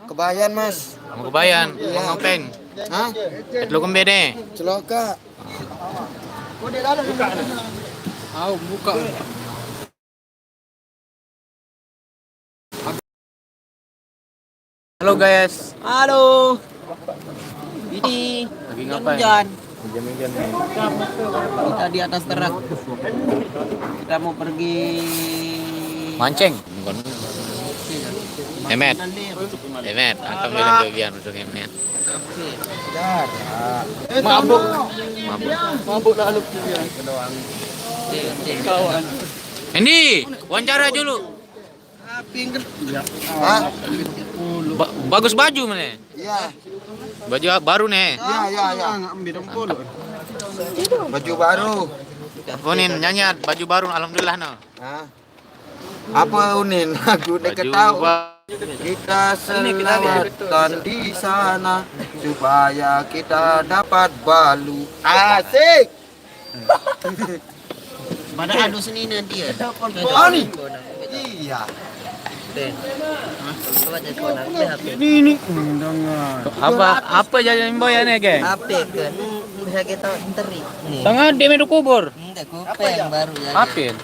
Kebayan, Mas. Kamu kebayan, Iya. ngopeng. Hah? Lu kembe deh. Celoka. Buka. Halo guys. Halo. Ini Lagi ngapain? hujan. Hujan-hujan nih. Kita di atas terak. Kita mau pergi Mancing. Bukan. Emet. Emet, angkat bilang bagian untuk Emet. Mabuk. Mabuk. Mabuk lalu. Kawan. Hendi, wawancara dulu. Hah? Bagus baju mana? Iya. Baju baru nih. Iya. Baju baru. Unin nyanyi baju baru alhamdulillah no. Hah? Apa Unin? Aku udah ketahu. Kita selawatan di sana supaya kita dapat balu. Asik. pada adu seni nanti ya. Oh nih. Iya. Ini. Apa jajan boy nih, geng? HP kan bisa kita teri. Tengah dia medu kubur. Enggak kupeng baru ya. Apin?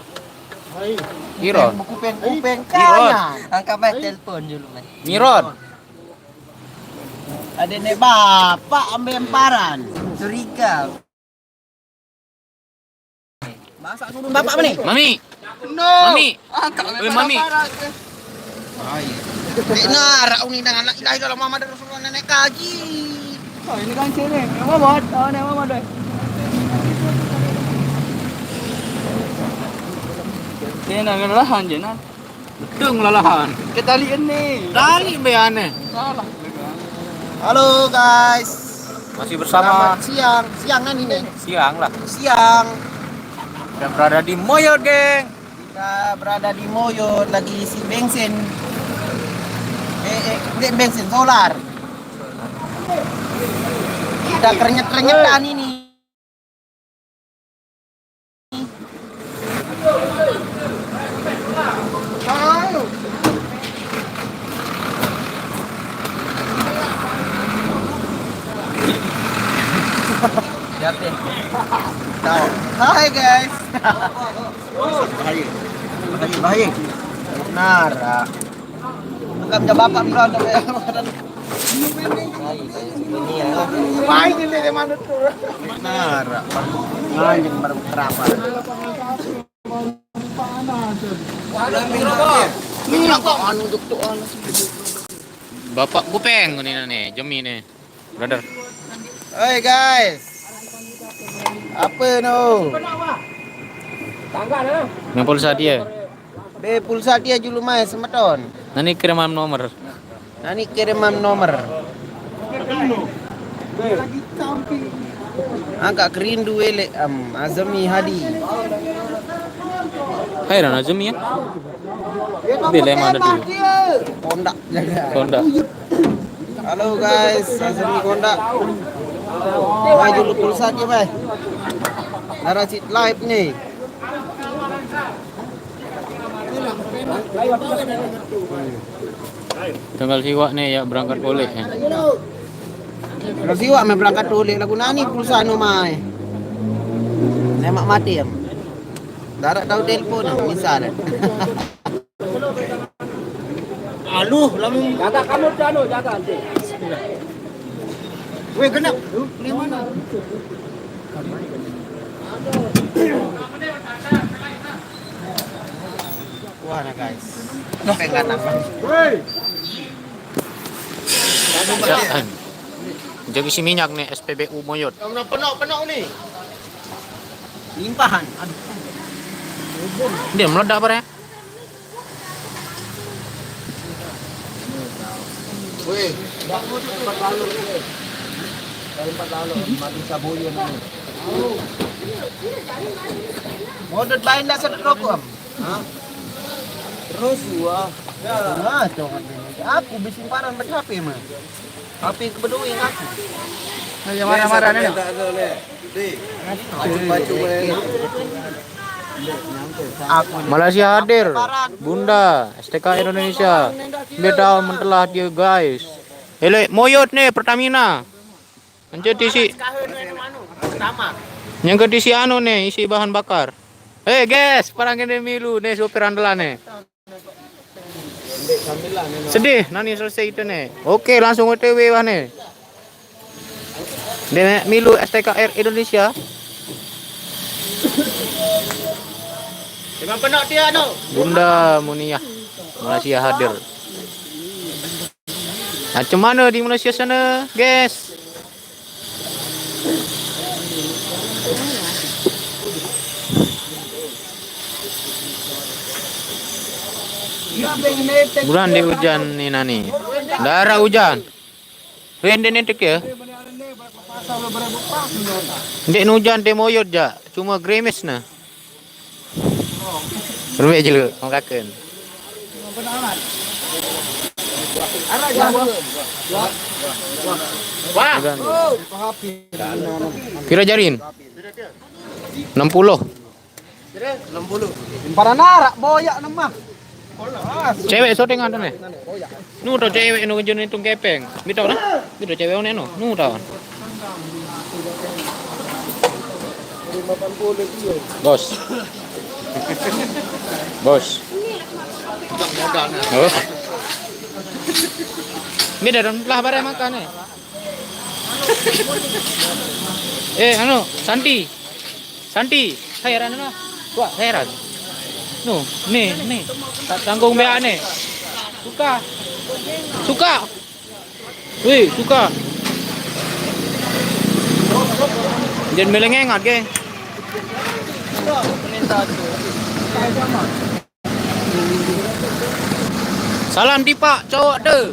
Miron. Kupeng Miron. Angkat baik telepon dulu, Mas. Miron. Ada nek bapak ambil emparan. Curiga. Masak turun bapak apa nih? Mami. No. Mami. Woi, Mami. Nara uni dengan anak ilahi dalam Muhammad Rasulullah nenek kaji. Oh, ini kan sini. Muhammad. Oh, ini Muhammad. Ini nang lalahan jenan. Betul lalahan. Kita lihat nih. Tali beane. Salah. Halo guys. Masih bersama Siang nanti nih. siang lah. Siang. Kita berada di Moyot, geng. Kita berada di Moyot lagi isi bensin. Bensin solar. Kita kerenyet-kerenyetan ini. Siapin. Tahu. Hai guys. Bahaya. Nara. Anggap jam bapak bilang ada Ini ya. main ini di mana tuh? Nara. Anjing baru terapa. Ini kok anu untuk tuh Bapak kupeng ini nih, Jemi nih. Brother. Hey guys. Apa no? Yang pulsa dia. Be pulsa dia dulu mai semeton. Nanti kiriman nomor. Nani kirimam nomor. Angkat kerindu ele Azami Hadi. Hai Rana Jemi ya. Bila yang mana dulu? Kondak jaga. Honda. Halo guys, Azami Kondak. Maju dulu pulsa dia, Bay. Narasit live nih. Tanggal siwa nih ya berangkat boleh ya. Kalau siwa main berangkat dulu lagu nani pulsa no mai. Nemak mati ya. Darat tahu telepon misal. Aluh, lamun jaga kamu jaga nanti. Weh genap. Di mana? Wah, nah guys. Pengen apa? Jangan. Jadi si minyak nih SPBU Moyot. Penuh nih. Limpahan. Aduh. Dia meledak apa ya? Weh, empat lalu, mati sabuyon ini. Modot bain dah sedot rokok. Hah? Terus wah. Nah, coba ini. Aku bising parah HP mah. HP kebeduin aku. Yang mana-mana nih. Di. Baju boleh. Aku Malaysia hadir. Bunda, STK Indonesia. Beda mentelah dia guys. Ele moyot nih Pertamina. Anjir isi. Yang ke isi anu nih, isi bahan bakar. Guys, parang ini milu nih supir andalan nih. Sedih, nani selesai itu nih. Oke, langsung OTW wah nih. Dia milu STKR Indonesia. Dengan penak dia no. Bunda Muniah Malaysia hadir. Macam mana di Malaysia sana, guys? Bulan di hujan nih nani. Darah hujan. Rende netek ya. Dek hujan dek moyot ja. Cuma gremes nah. Rumah je lu, orang kaken. Wah. Kira jarin? 60. para narak boyak nama. Cewek syuting ada nih. Nu tau cewek nu ngejon itu kepeng. Gitu nah. Gitu cewek ono nu tau. Bos. Bos. Oh. Beda dong lah bare makan anu Santi. Santi, heran anu. Wah, heran. Nu, nih. Tak tanggung bea nih. Suka. Wih, suka. Jangan melengengat, geng. Salam Dipa, cowok deh.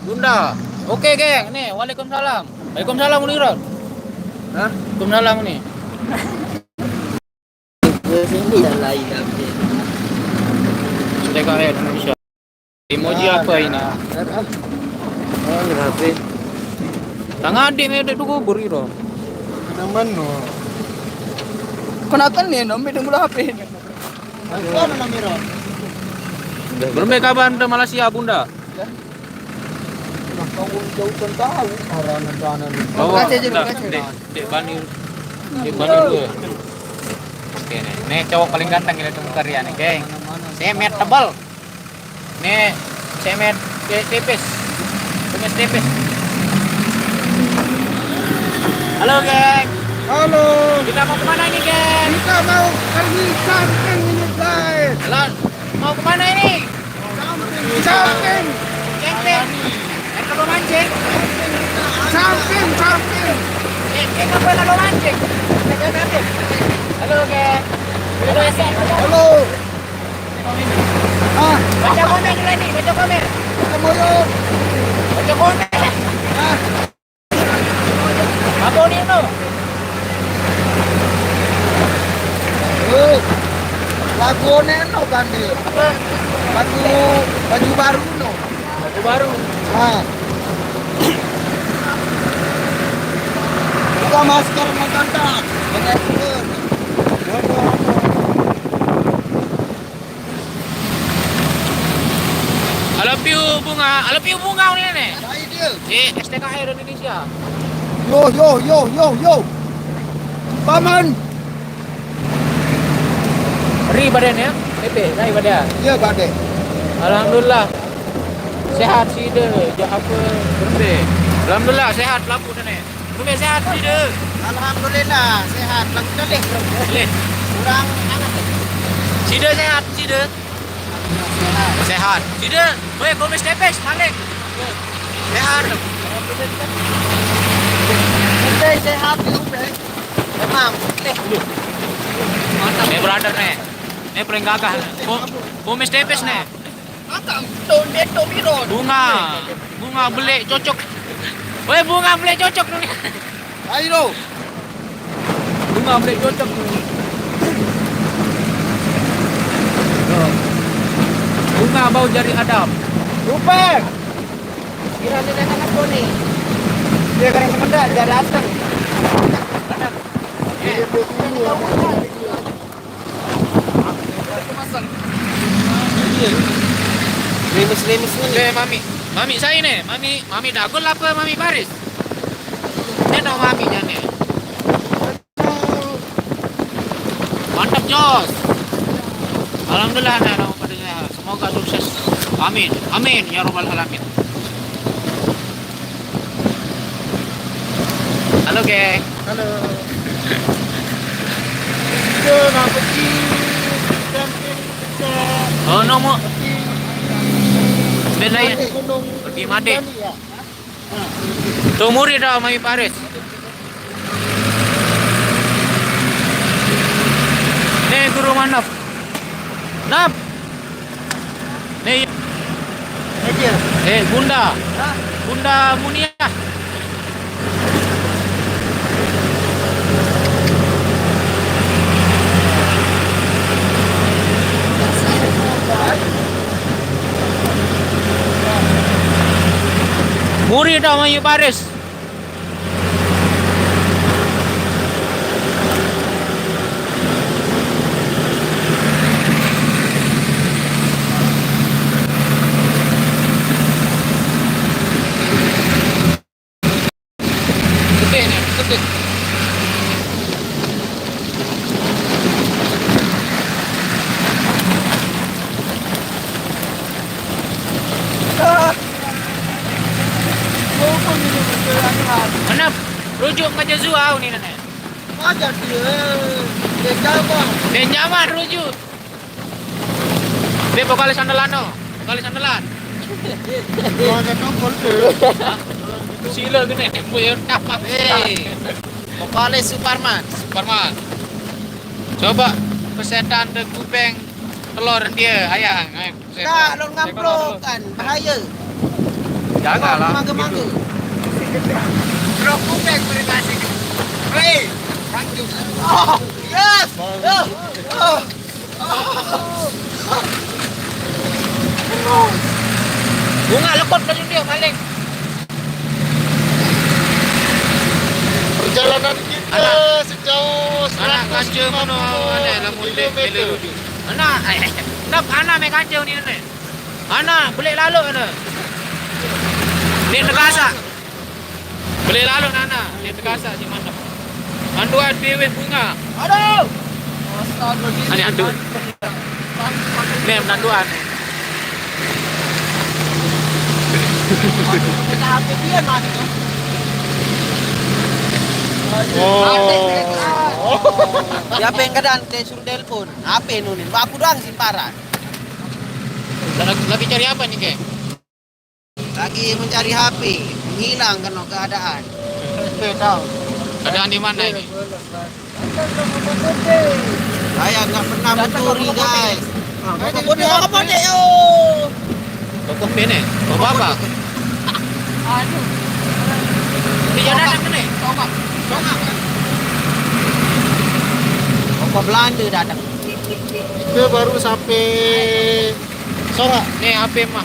Bunda. Oke, geng. Nih, waalaikumsalam. Waalaikumsalam Munirot. Hah? Waalaikumsalam nih. Sini dan lain update. STKR Indonesia. Emoji apa ini? Tangan adik ni dek tu kubur gitu. Namano. Kenapa nih nom beda mula HP? Ano na miro? Belum ada kabar dari Malaysia, Bunda. Nakawang jauh tahu aranan sana ni. Bawa Kaca je, dah, kaca. Dek Bani dulu. Oke nih, ini cowok paling ganteng ini tuh karya nih, geng. Semet tebal. Nih, semet tipis. Tumis tipis. Halo, geng. Halo, Kita mau kemana ini, geng? kita mau pergi camping ini guys. Halo, mau kemana ini? Camping, Camping. Kalau mancing. camping. Ngapain kalau mancing? Halo, geng. Halo, Esen. Halo. Ah, Baca komen dulu nih, baca komen. ketemu yuk. Baca komen. Apa nih lo? Lagu neno kan dia. Apa? Baju baru no. Lagu baru. Ah. Buka masker mengkontak. Dengan pun. I love you bunga ini nih. Baik dia. Di STKR Indonesia. Yo. Paman. Ri badan ya? Ri badan. Ya badai. Alhamdulillah. Sehat sih deh. Jangan apa berbe. Alhamdulillah sehat lampu nih. Berbe sehat sih deh. Alhamdulillah sehat. Lagi dalih. Boleh. Kurang hangat. Si deh sehat sih deh. Sehat. Si deh. Weh, komis tepes balik. Sehat. Kita sehat juga. Memang. Mantap. Nih brother nih. Nih paling gagah. Komis tepes nih. Akang toneto biro. Bunga beli cocok. Weh, bunga beli cocok nih. Ayo. Bunga beli cocok nih. Bunga bau jari Adam. Rupeng. Kira ni nak nak kau ni. Dia kadang semendak dia datang. Lemes-lemes ni. Oke, mami saya nih, mami Dagol apa mami Baris? Ini dong maminya nih. Mantap Jos. Alhamdulillah nih dong pada saya. Semoga sukses. Amin, amin ya robbal alamin. Halo geng. Halo. Kenapa sih? Oh nomor. Benda ya. Pergi mati. Tuh murid dah mami Paris. Nih guru manap. Nap. Nih. Bunda. Bunda Munia. Murid dah mami Paris. Ketik. Mana? Rujuk ke Jazua ni nenek. Ajar dia. Dia jawab. Dia nyaman rujuk. Dia bakal sandalan no. Bakal sandalan. Ada nombor tu. Sila kena punya dapat. Kepala Superman. Superman. Coba pesetan de kupeng telur dia ayang. Tak, lo ngampro kan. Bahaya. Janganlah. Mangga-mangga. Bro, kupeng beritasi. Hei. Tanggung. Oh, yes. Bunga lekot baju dia maling. Perjalanan kita sejauh Anak kancil mana anak lamun dek bela rujuk. Anak me kancil ni nenek. Anak boleh lalu anak. Ni negasa. Boleh lalu anak. Ni negasa di mana? Manduan dewe bunga. Aduh. Ani andu. Ni manduan. Kita habis dia mati. Siapa yang kadang saya suruh telepon? Apa nunin? Aku doang simparan. Lagi cari apa nih, Kek? Lagi mencari HP, menghilang karena keadaan. Tahu. Keadaan di mana ini? Saya nggak pernah mencuri, guys. Kode yo. Toko pene. Toko apa? Aduh. Dia datang ni. Tongak. Toko Belanda datang. Kita baru sampai Sorak. Ni HP mah.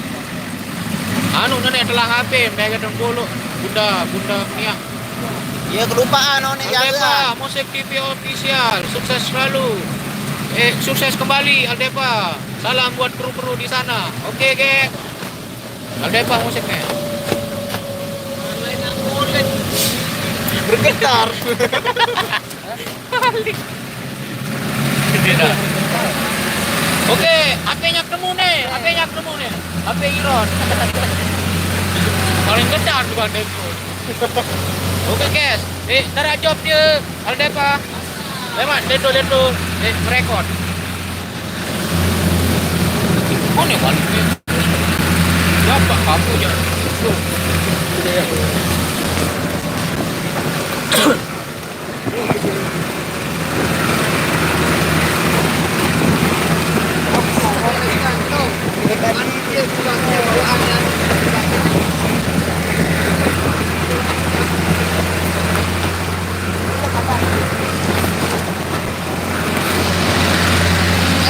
Anu nenek telah HP, mereka dengkulu. Bunda ni ah. Ya kelupaan oh nek jaga. Aldepa, Musik TV official, sukses selalu. Sukses kembali Aldepa. Salam buat kru-kru di sana. Oke, Kek. Aldepa musiknya. Bergetar. Tidak. Oke, HP-nya ketemu nih. HP Iron. Paling gedang bukan itu. Oke, guys. Ntar job dia Aldepa. Lewat dedo merekod. Mana balik ni? Siapa kamu je?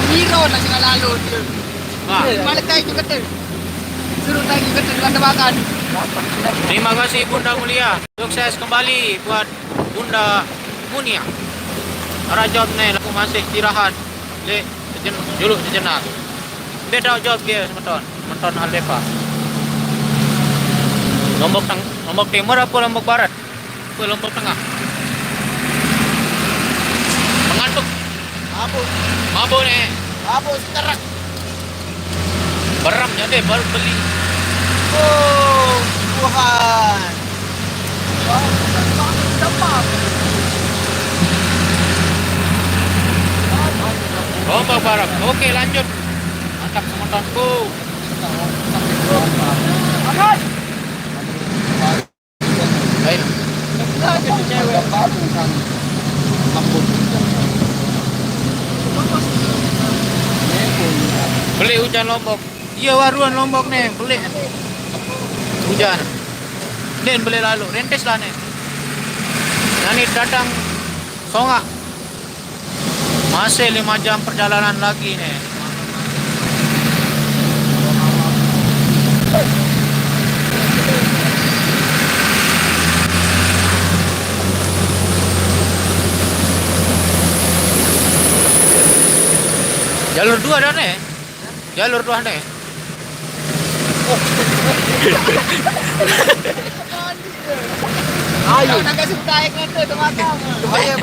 Hero lah jangan lalu dia. Nah, Balik tayo juga tu. Suruh tayo juga tu dengan tebakan. terima kasih Bunda Mulia. Sukses kembali buat Bunda Munia. Para job ni aku masih istirahat. Le dulu sejenak. Beda jawab dia semeton. Semeton Aldepa. Lombok Timur apa Lombok Barat? Apa Lombok Tengah? Mengantuk. Mabuk nih. Apa sekarang? Beramnya deh baru beli. Oh, Tuhan. Lombok Barat. Oke, lanjut. Mantap semetonku. Ayo. Beli hujan Lombok. Iya waruan Lombok nih, beli. Hujan. Den beli lalu, rentes lah nih. Nani datang Songa. Masih 5 jam perjalanan lagi nih. Jalur 2 ada nih. Jalur 2 nih. Ayo. Nak kasi tayo nga ito, tumatang. Bahaya.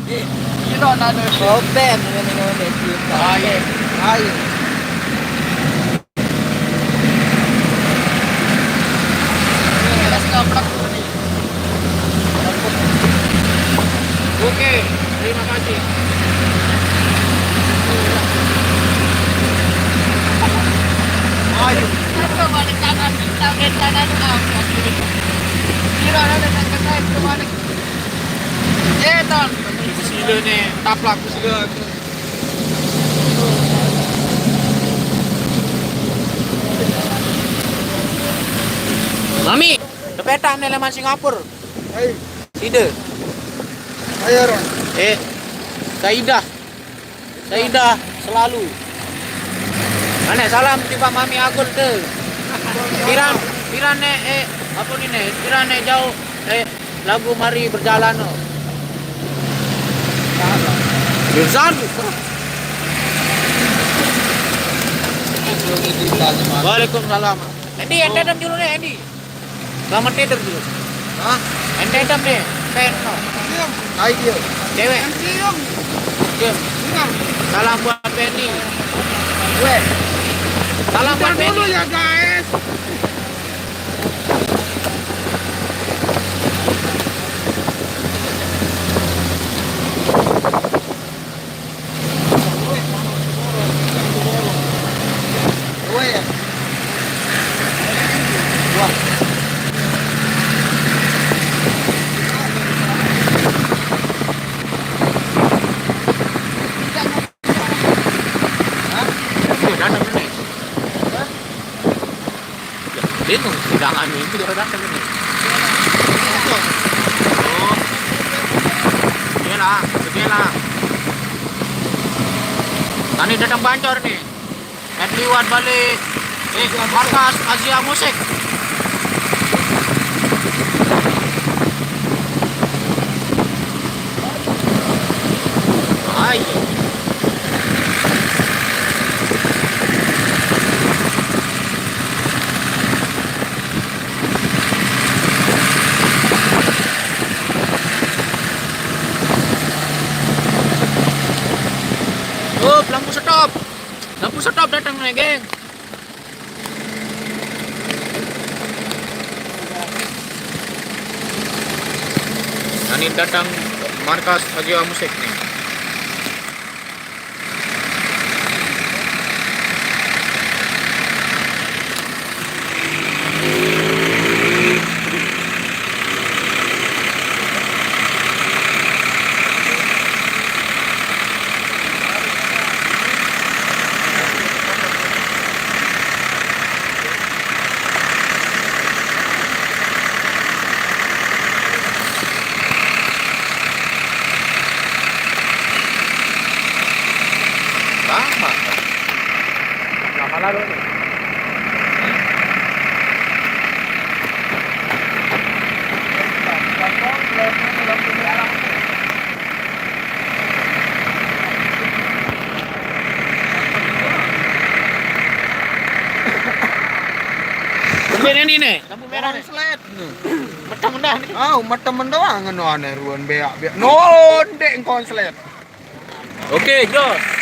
Sino na ano? Problem ini ulit kita. Ayo. Alas ka, plak ko ni. Oke, terima kasih. Ayo. Ano, balik ka na. Balik ka na. Sino na nagkakasay? Tumalik. Eton. Sila nih, taplak sila. Mami, depetan nih leman Singapura. Ayo. Sida. Ayo, Ron. Saidah selalu. Mana salam tiba Mami Agul tuh. Piran nih apa nih nih? Piran nih jauh lagu mari berjalan no. Berjalan. Waalaikumsalam. Endi ente dam dulu nih Endi. Selamat tidur dulu. Hah? Ente dam nih. Pen no. Ayo. Cewek. Diam. Salam buat Benny. Salam buat Benny. ya, guys. Itu hidangan itu udah datang ini. Oh. Gila. Tani datang Bancor nih. Liwat balik markas Asia Musik. Ayo. Lampu stop datang nih, geng. Ini datang markas Asia Musik nih. ini nih. Lampu merah nih. Konslet. Metang dah nih. Umat temen doang anu aneh ruan beak. Non dek konslet. Oke, jos.